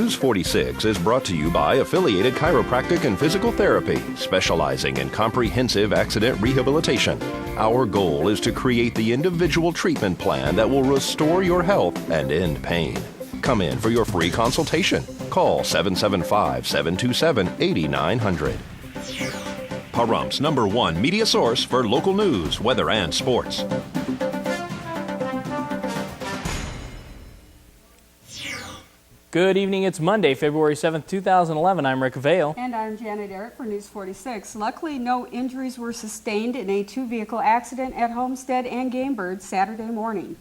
News 46 is brought to you by Affiliated Chiropractic and Physical Therapy, specializing in comprehensive accident rehabilitation. Our goal is to create the individual treatment plan that will restore your health and end pain. Come in for your free consultation. Call 775-727-8900. Pahrump's #1 media source for local news, weather, and sports. Good evening. It's Monday, February 7th, 2011. I'm Rick Vale. And I'm Janet Eric for News 46. Luckily, no injuries were sustained in a two-vehicle accident at Homestead and Gamebird Saturday morning.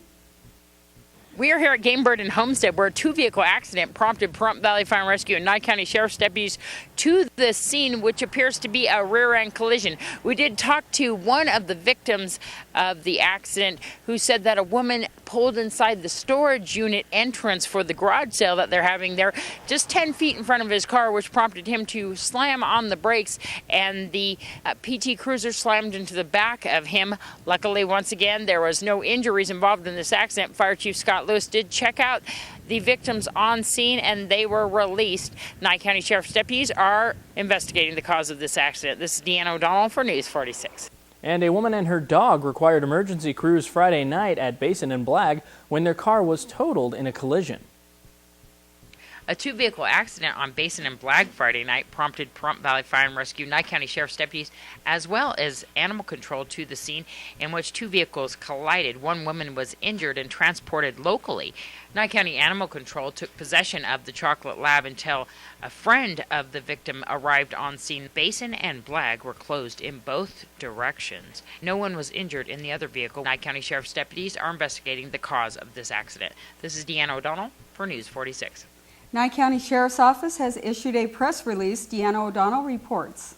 We are here at Gamebird and Homestead, where a two-vehicle accident prompted Pahrump Valley Fire and Rescue and Nye County Sheriff's deputies to the scene, which appears to be a rear-end collision. We did talk to one of the victims of the accident, who said that a woman pulled inside the storage unit entrance for the garage sale that they're having there, just 10 feet in front of his car, which prompted him to slam on the brakes, and the PT Cruiser slammed into the back of him. Luckily, once again, there was no injuries involved in this accident. Fire Chief Scott Lewis did check out the victims on scene, and they were released. Nye County Sheriff's deputies are investigating the cause of this accident. This is Deanna O'Donnell for News 46. And a woman and her dog required emergency crews Friday night at Basin and Blag when their car was totaled in a collision. A two-vehicle accident on Basin and Blag Friday night prompted Pahrump Valley Fire and Rescue, Nye County Sheriff's deputies, as well as animal control to the scene, in which two vehicles collided. One woman was injured and transported locally. Nye County Animal Control took possession of the chocolate lab until a friend of the victim arrived on scene. Basin and Blag were closed in both directions. No one was injured in the other vehicle. Nye County Sheriff's deputies are investigating the cause of this accident. This is Deanna O'Donnell for News 46. Nye County Sheriff's Office has issued a press release. Deanna O'Donnell reports.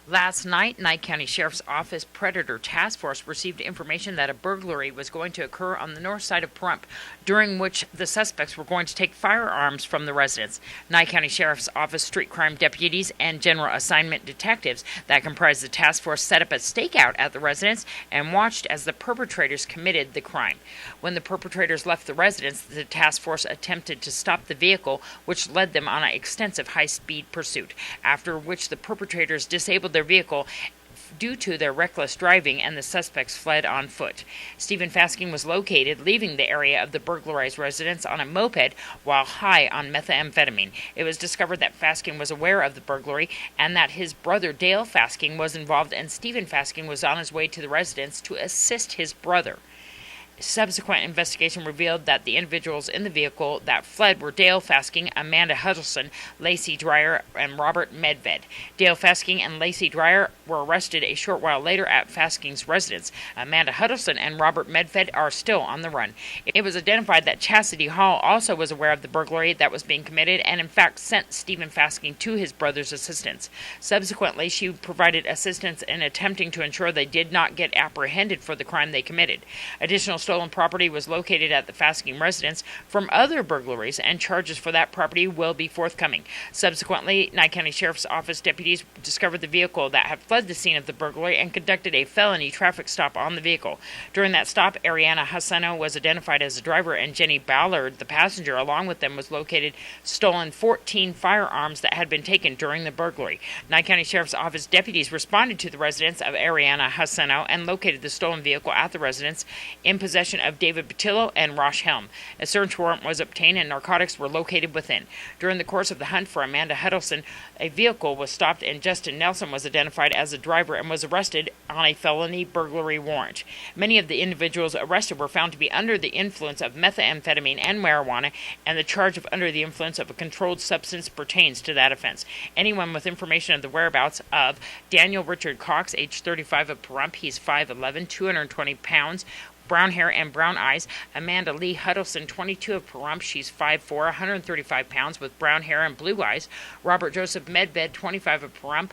Last night, Nye County Sheriff's Office Predator Task Force received information that a burglary was going to occur on the north side of Pahrump, during which the suspects were going to take firearms from the residents. Nye County Sheriff's Office street crime deputies and general assignment detectives that comprised the task force set up a stakeout at the residence and watched as the perpetrators committed the crime. When the perpetrators left the residence, the task force attempted to stop the vehicle, which led them on an extensive high-speed pursuit, after which the perpetrators disabled their vehicle due to their reckless driving, and the suspects fled on foot. Stephen Fasking was located leaving the area of the burglarized residence on a moped while high on methamphetamine. It was discovered that Fasking was aware of the burglary and that his brother Dale Fasking was involved, and Stephen Fasking was on his way to the residence to assist his brother. Subsequent investigation revealed that the individuals in the vehicle that fled were Dale Fasking, Amanda Huddleston, Lacey Dreyer, and Robert Medved. Dale Fasking and Lacey Dreyer were arrested a short while later at Fasking's residence. Amanda Huddleston and Robert Medved are still on the run. It was identified that Chastity Hall also was aware of the burglary that was being committed and in fact sent Stephen Fasking to his brother's assistance. Subsequently, she provided assistance in attempting to ensure they did not get apprehended for the crime they committed. Additional stolen property was located at the Fasking residence from other burglaries, and charges for that property will be forthcoming. Subsequently, Nye County Sheriff's Office deputies discovered the vehicle that had fled the scene of the burglary and conducted a felony traffic stop on the vehicle. During that stop, Ariana Hassano was identified as the driver, and Jenny Ballard, the passenger. Along with them was located stolen 14 firearms that had been taken during the burglary. Nye County Sheriff's Office deputies responded to the residence of Ariana Hassano and located the stolen vehicle at the residence in possession of David Patillo and Rosh Helm. A search warrant was obtained and narcotics were located within. During the course of the hunt for Amanda Huddleston, a vehicle was stopped and Justin Nelson was identified as the driver and was arrested on a felony burglary warrant. Many of the individuals arrested were found to be under the influence of methamphetamine and marijuana, and the charge of under the influence of a controlled substance pertains to that offense. Anyone with information of the whereabouts of Daniel Richard Cox, age 35 of Pahrump, he's 5'11", 220 pounds, brown hair and brown eyes. Amanda Lee Huddleston, 22 of Pahrump, she's 5'4", 135 pounds with brown hair and blue eyes. Robert Joseph Medved, 25 of Pahrump,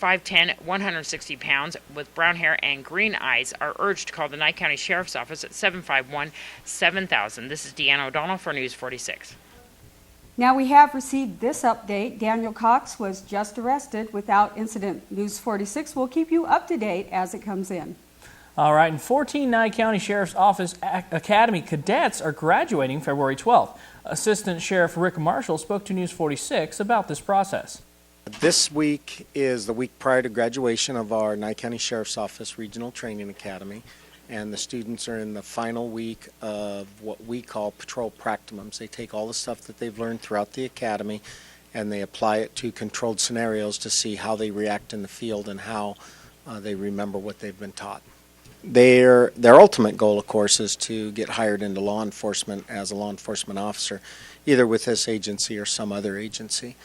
5'10", 160 pounds with brown hair and green eyes, are urged to call the Nye County Sheriff's Office at 751-7000. This is Deanna O'Donnell for News 46. Now we have received this update. Daniel Cox was just arrested without incident. News 46 will keep you up to date as it comes in. All right, and 14 Nye County Sheriff's Office Academy cadets are graduating February 12th. Assistant Sheriff Rick Marshall spoke to News 46 about this process. This week is the week prior to graduation of our Nye County Sheriff's Office Regional Training Academy, and the students are in the final week of what we call patrol practicums. They take all the stuff that they've learned throughout the academy and they apply it to controlled scenarios to see how they react in the field and how they remember what they've been taught. Their ultimate goal, of course, is to get hired into law enforcement as a law enforcement officer, either with this agency or some other agency.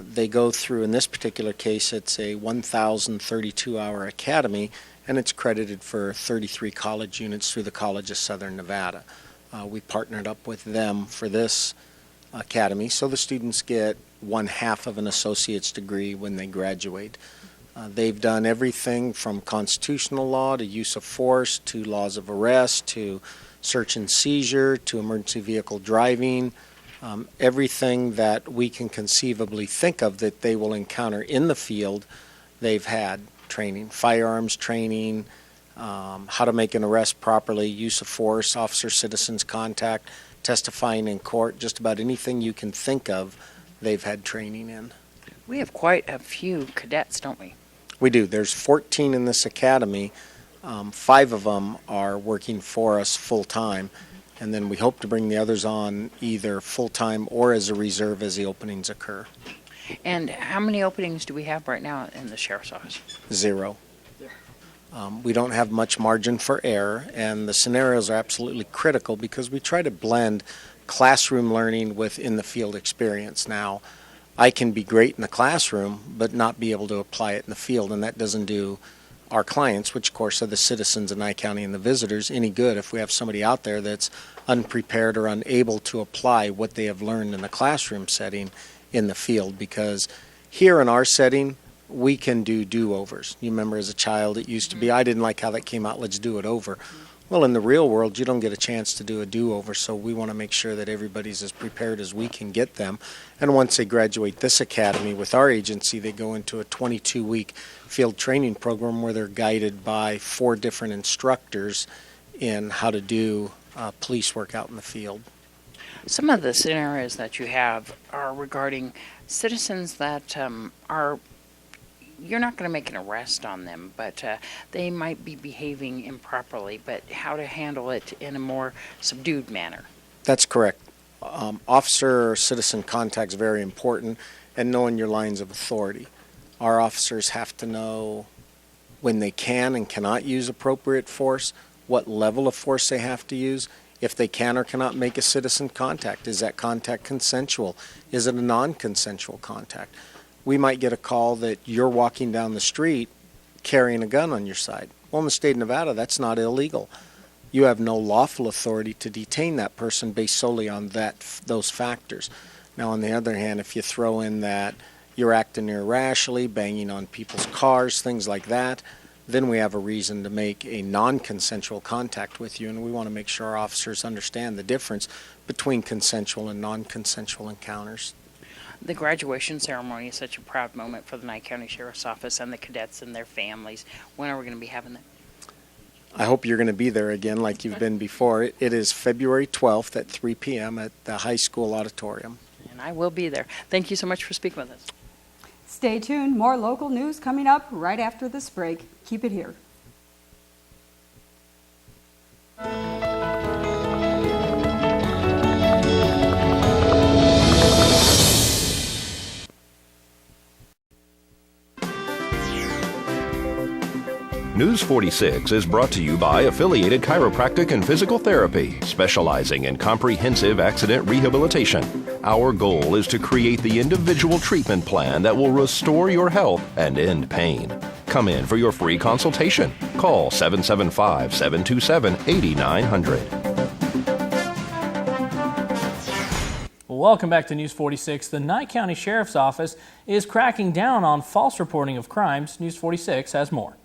They go through, in this particular case, it's a 1,032-hour academy, and it's credited for 33 college units through the College of Southern Nevada. We partnered up with them for this academy, so the students get 1/2 of an associate's degree when they graduate. They've done everything from constitutional law to use of force to laws of arrest to search and seizure to emergency vehicle driving. Everything that we can conceivably think of that they will encounter in the field, they've had training. Firearms training, how to make an arrest properly, use of force, officer-citizens contact, testifying in court, just about anything you can think of, they've had training in. We have quite a few cadets, don't we? We do. There's 14 in this academy. 5 of them are working for us full-time, and then we hope to bring the others on either full-time or as a reserve as the openings occur. And how many openings do we have right now in the Sheriff's Office? 0. We don't have much margin for error, and the scenarios are absolutely critical because we try to blend classroom learning with in-the-field experience. Now, I can be great in the classroom, but not be able to apply it in the field, and that doesn't do our clients, which of course are the citizens of Nye County and the visitors, any good if we have somebody out there that's unprepared or unable to apply what they have learned in the classroom setting in the field. Because here in our setting, we can do do-overs. You remember as a child it used to be, I didn't like how that came out, let's do it over. Well, in the real world, you don't get a chance to do a do-over, so we want to make sure that everybody's as prepared as we can get them. And once they graduate this academy with our agency, they go into a 22-week field training program where they're guided by 4 different instructors in how to do police work out in the field. Some of the scenarios that you have are regarding citizens that you're not going to make an arrest on them, but they might be behaving improperly, but how to handle it in a more subdued manner. That's correct. Officer-citizen contact is very important, and knowing your lines of authority. Our officers have to know when they can and cannot use appropriate force, what level of force they have to use, if they can or cannot make a citizen contact. Is that contact consensual? Is it a non-consensual contact? We might get a call that you're walking down the street carrying a gun on your side. Well, in the state of Nevada, that's not illegal. You have no lawful authority to detain that person based solely on those factors. Now, on the other hand, if you throw in that you're acting irrationally, banging on people's cars, things like that, then we have a reason to make a non-consensual contact with you, and we want to make sure our officers understand the difference between consensual and non-consensual encounters. The graduation ceremony is such a proud moment for the Nye County Sheriff's Office and the cadets and their families. When are we going to be having that? I hope you're going to be there again like you've been before. It is February 12th at 3 p.m. at the high school auditorium. And I will be there. Thank you so much for speaking with us. Stay tuned. More local news coming up right after this break. Keep it here. News 46 is brought to you by Affiliated Chiropractic and Physical Therapy, specializing in comprehensive accident rehabilitation. Our goal is to create the individual treatment plan that will restore your health and end pain. Come in for your free consultation. Call 775-727-8900. Welcome back to News 46. The Nye County Sheriff's Office is cracking down on false reporting of crimes. News 46 has more.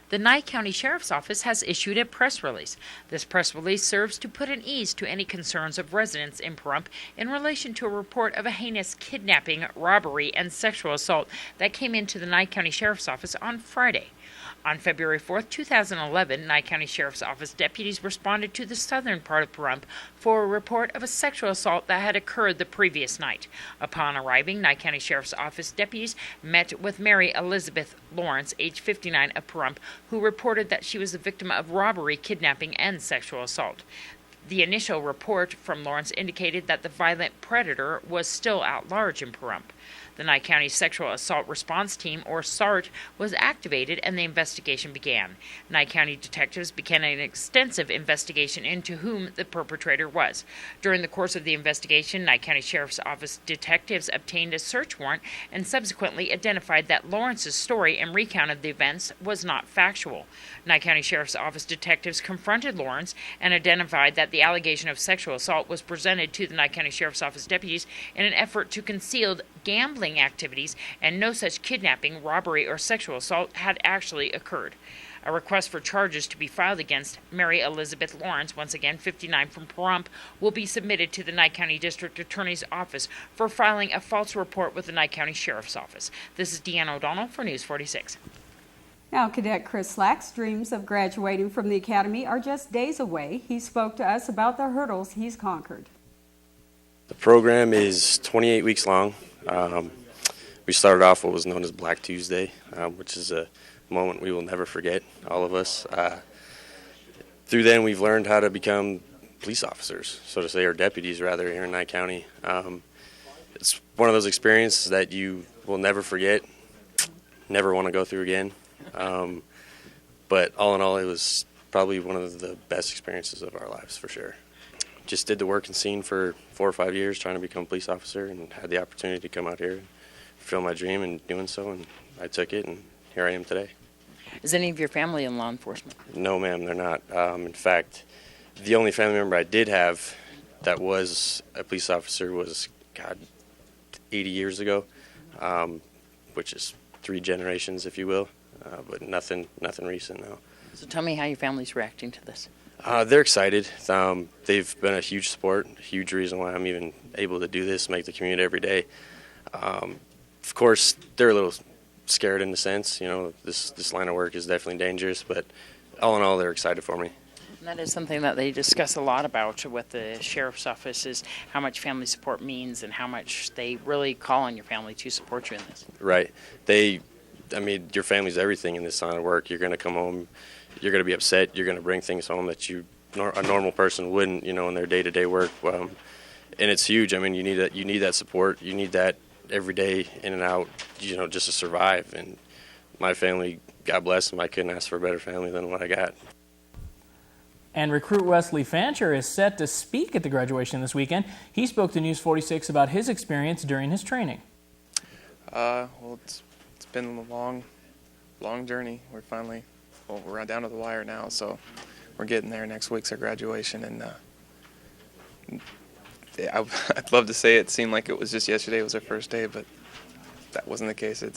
The Nye County Sheriff's Office has issued a press release. This press release serves to put an ease to any concerns of residents in Pahrump in relation to a report of a heinous kidnapping, robbery, and sexual assault that came into the Nye County Sheriff's Office on Friday. On February 4th, 2011, Nye County Sheriff's Office deputies responded to the southern part of Pahrump for a report of a sexual assault that had occurred the previous night. Upon arriving, Nye County Sheriff's Office deputies met with Mary Elizabeth Lawrence, age 59, of Pahrump, who reported that she was the victim of robbery, kidnapping, and sexual assault. The initial report from Lawrence indicated that the violent predator was still at large in Pahrump. The Nye County Sexual Assault Response Team, or SART, was activated and the investigation began. Nye County detectives began an extensive investigation into whom the perpetrator was. During the course of the investigation, Nye County Sheriff's Office detectives obtained a search warrant and subsequently identified that Lawrence's story and recount of the events was not factual. Nye County Sheriff's Office detectives confronted Lawrence and identified that the allegation of sexual assault was presented to the Nye County Sheriff's Office deputies in an effort to conceal gambling activities, and no such kidnapping, robbery, or sexual assault had actually occurred. A request for charges to be filed against Mary Elizabeth Lawrence, once again 59 from Pahrump, will be submitted to the Nye County District Attorney's Office for filing a false report with the Nye County Sheriff's Office. This is Deanne O'Donnell for News 46. Now, Cadet Chris Slax dreams of graduating from the Academy are just days away. He spoke to us about the hurdles he's conquered. The program is 28 weeks long. We started off what was known as Black Tuesday, which is a moment we will never forget, all of us. Through then, we've learned how to become police officers, so to say, or deputies rather, here in Nye County. It's one of those experiences that you will never forget, never want to go through again. But all in all, it was probably one of the best experiences of our lives, for sure. Just did the work and scene for 4 or 5 years trying to become a police officer, and had the opportunity to come out here and fulfill my dream in doing so, and I took it, and here I am today. Is any of your family in law enforcement? No, ma'am, they're not. In fact, the only family member I did have that was a police officer was, 80 years ago, which is 3 generations, if you will, but nothing recent now. So tell me how your family's reacting to this. They're excited. They've been a huge support, a huge reason why I'm even able to do this, make the commute every day. Of course, they're a little scared in a sense. You know, this line of work is definitely dangerous, but all in all, they're excited for me. And that is something that they discuss a lot about with the Sheriff's Office, is how much family support means and how much they really call on your family to support you in this. Right. Your family's everything in this line of work. You're going to come home, you're going to be upset, you're going to bring things home that a normal person wouldn't, in their day-to-day work. And it's huge. You need that support. You need that every day in and out, just to survive. And my family, God bless them, I couldn't ask for a better family than what I got. And recruit Wesley Fancher is set to speak at the graduation this weekend. He spoke to News 46 about his experience during his training. Well, it's been a long journey. We're down to the wire now, so we're getting there. Next week's our graduation, and I'd love to say it seemed like it was just yesterday was our first day, but that wasn't the case. I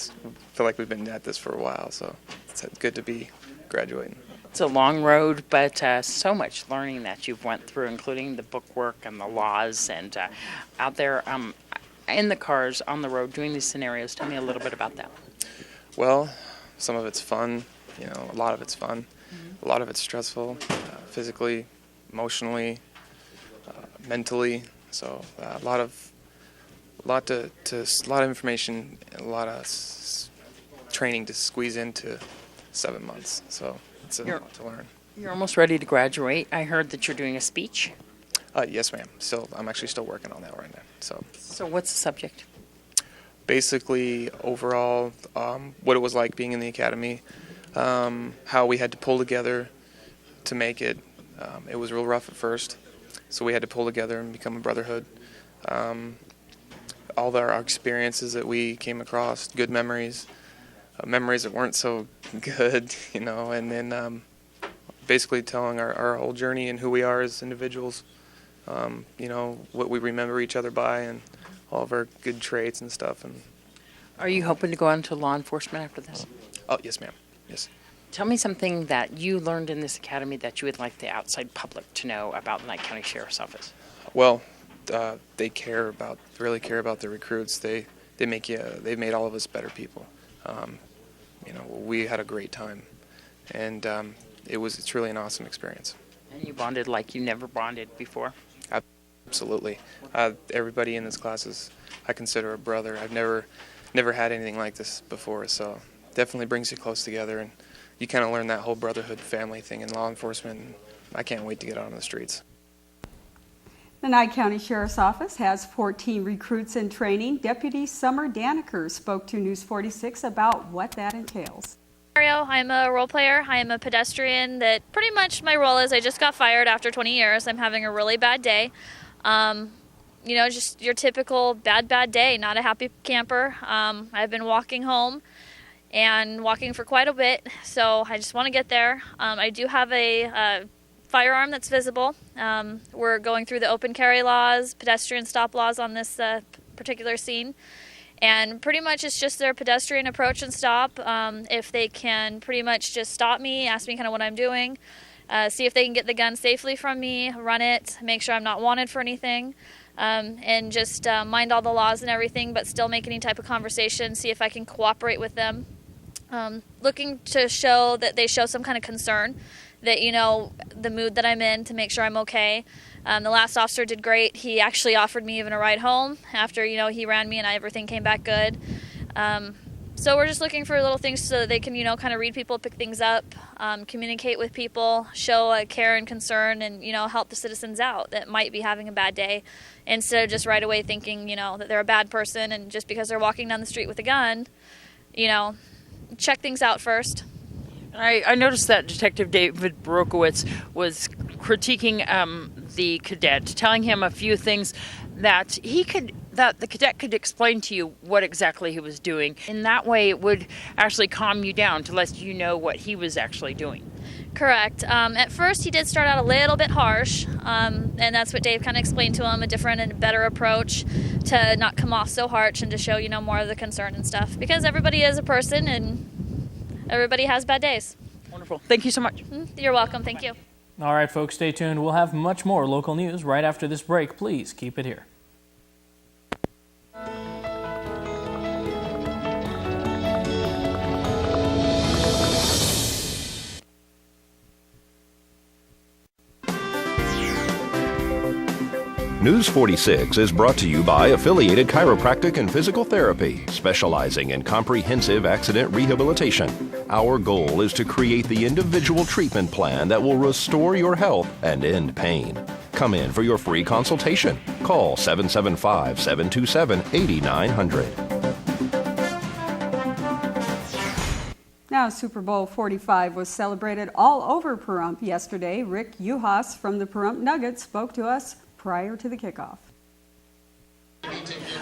feel like we've been at this for a while, so it's good to be graduating. It's a long road, but so much learning that you've went through, including the bookwork and the laws, and out there in the cars, on the road, doing these scenarios. Tell me a little bit about that. Well, some of it's fun. A lot of it's fun. A lot of it's stressful, physically, emotionally, mentally. So a lot of information, and a lot of training to squeeze into 7 months. So it's a lot to learn. You're almost ready to graduate. I heard that you're doing a speech. Yes, ma'am. I'm actually still working on that right now. So what's the subject? Basically, overall, what it was like being in the academy, how we had to pull together to make it. It was real rough at first, so we had to pull together and become a brotherhood. All our experiences that we came across, good memories, memories that weren't so good, and then basically telling our whole journey and who we are as individuals, what we remember each other by, and all of our good traits and stuff. And Are you hoping to go into law enforcement after this? oh, yes, ma'am. Yes. Tell me something that you learned in this academy that you would like the outside public to know about the Nye County Sheriff's Office. Well, they really care about their recruits. They've made all of us better people. We had a great time. and it's really an awesome experience. And you bonded like you never bonded before? Absolutely. Everybody in this class I consider a brother. I've never had anything like this before, so definitely brings you close together, and you kind of learn that whole brotherhood family thing in law enforcement. And I can't wait to get out on the streets. The Nye County Sheriff's Office has 14 recruits in training. Deputy Summer Danaker spoke to News 46 about what that entails. I'm a role player. I am a pedestrian that pretty much my role is I just got fired after 20 years. I'm having a really bad day. Just your typical bad day, not a happy camper. I've been walking home and walking for quite a bit, so I just want to get there. I do have a firearm that's visible. We're going through the open carry laws, pedestrian stop laws on this particular scene. And pretty much it's just their pedestrian approach and stop. If they can pretty much just stop me, ask me kind of what I'm doing, see if they can get the gun safely from me, run it, make sure I'm not wanted for anything, and just mind all the laws and everything, but still make any type of conversation, see if I can cooperate with them. Looking to show that they show some kind of concern, that the mood that I'm in, to make sure I'm okay. The last officer did great. He actually offered me even a ride home after, he ran me and everything came back good. So we're just looking for little things so that they can, kind of read people, pick things up, communicate with people, show care and concern, and, help the citizens out that might be having a bad day, instead of just right away thinking, that they're a bad person, and just because they're walking down the street with a gun, check things out first. I noticed that Detective David Brokowitz was critiquing the cadet, telling him a few things that the cadet could explain to you what exactly he was doing. In that way, it would actually calm you down to let you know what he was actually doing. Correct. At first, he did start out a little bit harsh, and that's what Dave kind of explained to him, a different and better approach to not come off so harsh and to show, more of the concern and stuff. Because everybody is a person, and everybody has bad days. Wonderful. Thank you so much. You're welcome. Thank you. All right, folks, stay tuned. We'll have much more local news right after this break. Please keep it here. News 46 is brought to you by Affiliated Chiropractic and Physical Therapy, specializing in comprehensive accident rehabilitation. Our goal is to create the individual treatment plan that will restore your health and end pain. Come in for your free consultation. Call 775-727-8900. Now, Super Bowl 45 was celebrated all over Pahrump yesterday. Rick Uhas from the Pahrump Nugget spoke to us prior to the kickoff.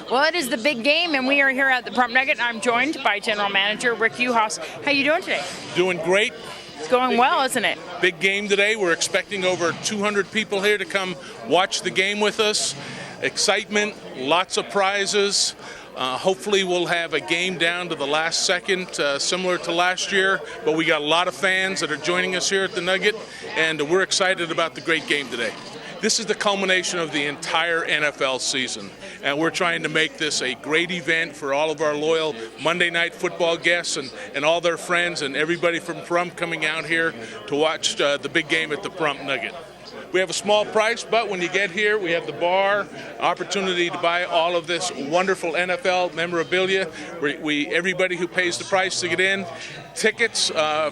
Well, it is the big game, and we are here at the Pahrump Nugget. I'm joined by General Manager Rick Uhas. How you doing today? Doing great. It's going well, isn't it? Big game today. We're expecting over 200 people here to come watch the game with us. Excitement, lots of prizes. Hopefully we'll have a game down to the last second, similar to last year, but we got a lot of fans that are joining us here at the Nugget, and we're excited about the great game today. This is the culmination of the entire NFL season, and we're trying to make this a great event for all of our loyal Monday Night Football guests and all their friends and everybody from Pahrump coming out here to watch the big game at the Pahrump Nugget. We have a small price, but when you get here, we have the bar, opportunity to buy all of this wonderful NFL memorabilia. Everybody who pays the price to get in, tickets to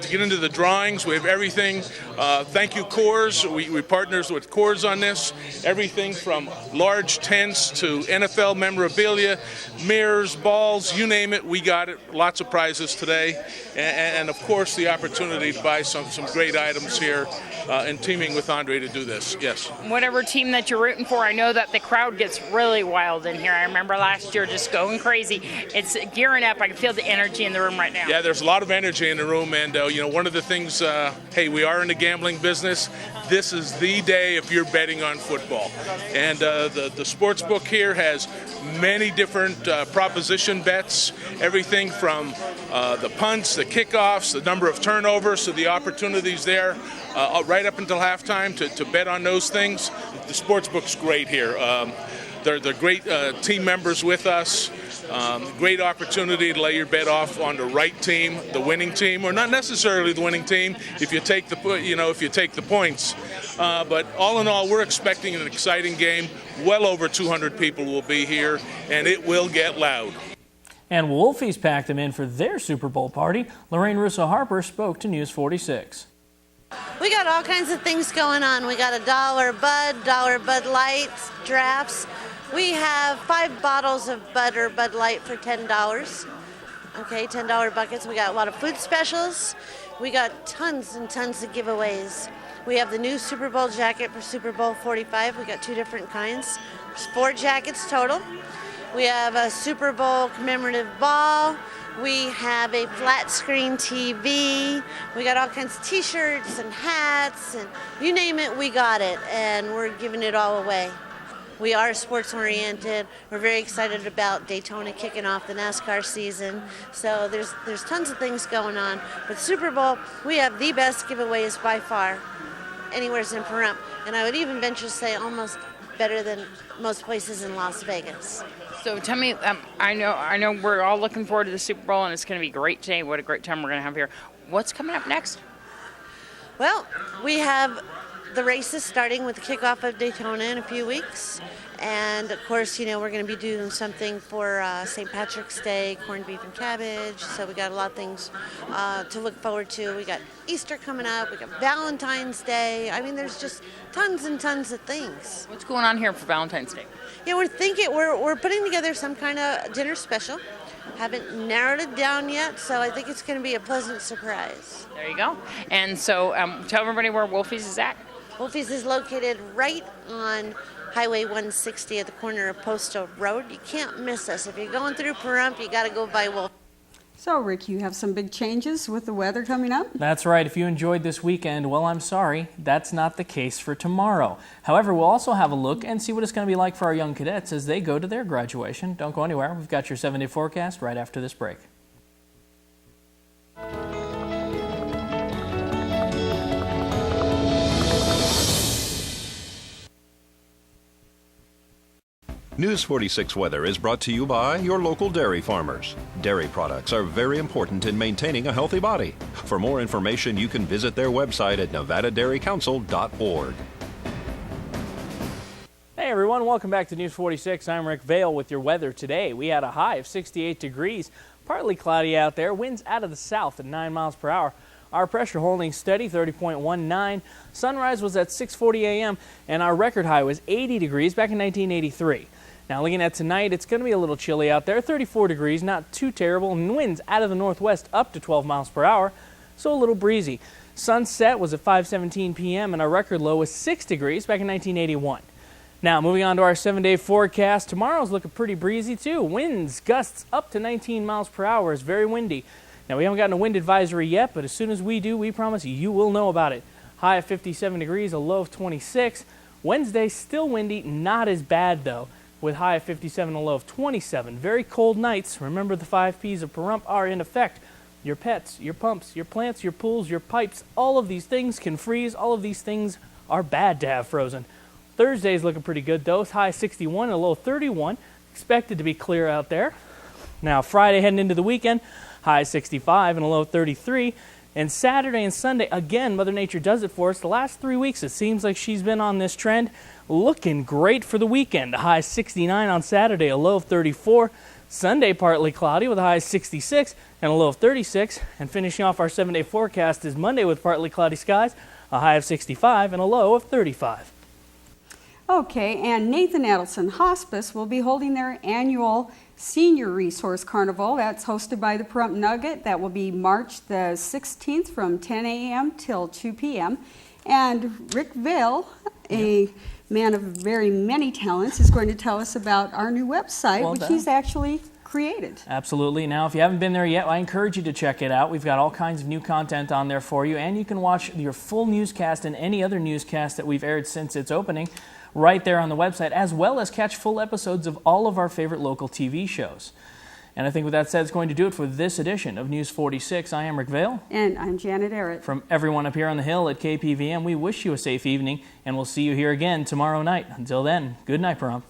get into the drawings. We have everything. Thank you, Coors. We partners with Coors on this. Everything from large tents to NFL memorabilia, mirrors, balls, you name it, we got it. Lots of prizes today. And of course, the opportunity to buy some great items here and teaming with Andre to do this. Yes. Whatever team that you're rooting for, I know that the crowd gets really wild in here. I remember last year just going crazy. It's gearing up. I can feel the energy in the room right now. Yeah, there's a lot of energy in the room, and one of the things, hey, we are in the gambling business. This is the day if you're betting on football. And the sports book here has many different proposition bets, everything from the punts, the kickoffs, the number of turnovers, so the opportunities there right up until halftime to bet on those things. The sports book's great here. They're great team members with us. Great opportunity to lay your bet off on the right team, the winning team, or not necessarily the winning team if you take the points. But all in all, we're expecting an exciting game. Well over 200 people will be here, and it will get loud. And Wolfies packed them in for their Super Bowl party. Lorraine Russo-Harper spoke to News 46. We got all kinds of things going on. We got $1 Bud Lights, drafts. We have 5 bottles of Bud or Bud Light for $10. Okay, $10 buckets. We got a lot of food specials. We got tons and tons of giveaways. We have the new Super Bowl jacket for Super Bowl 45. We got 2 different kinds. There's 4 jackets total. We have a Super Bowl commemorative ball. We have a flat screen TV. We got all kinds of t-shirts and hats, and you name it, we got it, and we're giving it all away. We are sports oriented. We're very excited about Daytona kicking off the NASCAR season. So there's tons of things going on. But Super Bowl, we have the best giveaways by far, anywhere in Pahrump. And I would even venture to say almost better than most places in Las Vegas. So tell me, I know we're all looking forward to the Super Bowl, and it's going to be great today. What a great time we're going to have here. What's coming up next? Well, we have the races starting with the kickoff of Daytona in a few weeks. And of course, we're going to be doing something for St. Patrick's Day, corned beef and cabbage. So we got a lot of things to look forward to. We got Easter coming up. We got Valentine's Day. I mean, there's just tons and tons of things. What's going on here for Valentine's Day? Yeah, we're putting together some kind of dinner special. Haven't narrowed it down yet, so I think it's going to be a pleasant surprise. There you go. And so tell everybody where Wolfies is at. Wolfies is located right on Highway 160 at the corner of Postal Road. You can't miss us. If you're going through Pahrump, you got to go by Wolf. So, Rick, you have some big changes with the weather coming up? That's right. If you enjoyed this weekend, well, I'm sorry, that's not the case for tomorrow. However, we'll also have a look and see what it's going to be like for our young cadets as they go to their graduation. Don't go anywhere. We've got your 7-day forecast right after this break. News 46 weather is brought to you by your local dairy farmers. Dairy products are very important in maintaining a healthy body. For more information, you can visit their website at nevadadairycouncil.org. Hey everyone, welcome back to News 46. I'm Rick Vale with your weather today. We had a high of 68 degrees, partly cloudy out there, winds out of the south at 9 miles per hour. Our pressure holding steady, 30.19. Sunrise was at 6:40 a.m. and our record high was 80 degrees back in 1983. Now looking at tonight, it's going to be a little chilly out there, 34 degrees, not too terrible, and winds out of the northwest up to 12 miles per hour, so a little breezy. Sunset was at 5:17 p.m. and our record low was 6 degrees back in 1981. Now moving on to our 7-day forecast, tomorrow's looking pretty breezy too. Winds, gusts up to 19 miles per hour, is very windy. Now we haven't gotten a wind advisory yet, but as soon as we do, we promise you will know about it. High of 57 degrees, a low of 26. Wednesday, still windy, not as bad though, with high of 57 and a low of 27. Very cold nights. Remember, the 5 Ps of Pahrump are in effect. Your pets, your pumps, your plants, your pools, your pipes, all of these things can freeze. All of these things are bad to have frozen. Thursday's looking pretty good though. High 61 and a low 31. Expected to be clear out there. Now Friday heading into the weekend, high 65 and a low 33. And Saturday and Sunday, again, Mother Nature does it for us. The last 3 weeks, it seems like she's been on this trend. Looking great for the weekend. A high 69 on Saturday, a low of 34. Sunday, partly cloudy with a high 66 and a low of 36. And finishing off our 7-day forecast is Monday with partly cloudy skies, a high of 65 and a low of 35. Okay, and Nathan Adelson Hospice will be holding their annual Senior Resource Carnival. That's hosted by the Pahrump Nugget. That will be March the 16th from 10 a.m. till 2 p.m. And Rick Vale, a man of very many talents, is going to tell us about our new website, which he's actually created. Absolutely. Now, if you haven't been there yet, I encourage you to check it out. We've got all kinds of new content on there for you, and you can watch your full newscast and any other newscast that we've aired since its opening right there on the website, as well as catch full episodes of all of our favorite local TV shows. And I think with that said, it's going to do it for this edition of News 46. I am Rick Vale. And I'm Janet Arrett. From everyone up here on the Hill at KPVM, we wish you a safe evening, and we'll see you here again tomorrow night. Until then, good night, Pahrump.